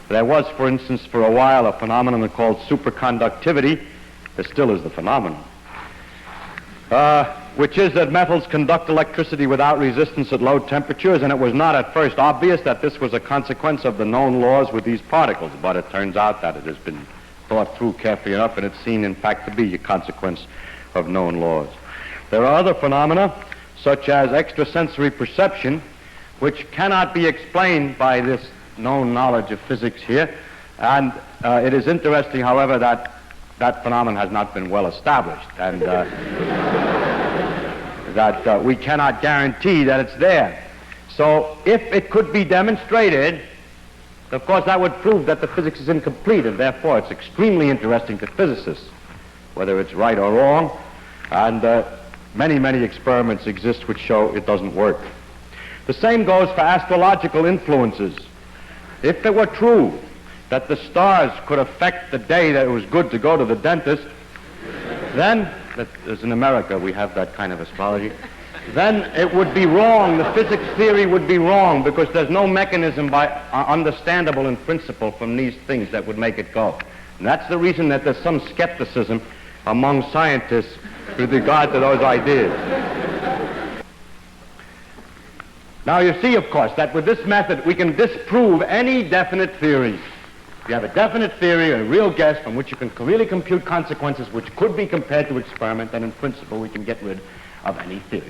There was, for instance, for a while, a phenomenon called superconductivity. There still is the phenomenon, which is that metals conduct electricity without resistance at low temperatures, and it was not at first obvious that this was a consequence of the known laws with these particles, but it turns out that it has been thought through carefully enough, and it's seen, in fact, to be a consequence of known laws. There are other phenomena, such as extrasensory perception, which cannot be explained by this known knowledge of physics here, and it is interesting, however, that that phenomenon has not been well established, and that we cannot guarantee that it's there. So if it could be demonstrated, of course that would prove that the physics is incomplete, and therefore it's extremely interesting to physicists, whether it's right or wrong, and many, many experiments exist which show it doesn't work. The same goes for astrological influences. If it were true that the stars could affect the day that it was good to go to the dentist, then, as in America we have that kind of astrology, then it would be wrong, the physics theory would be wrong, because there's no mechanism understandable in principle from these things that would make it go. And that's the reason that there's some skepticism among scientists with regard to those ideas. Now you see, of course, that with this method we can disprove any definite theory. If you have a definite theory, a real guess from which you can really compute consequences which could be compared to experiment, then in principle we can get rid of any theory.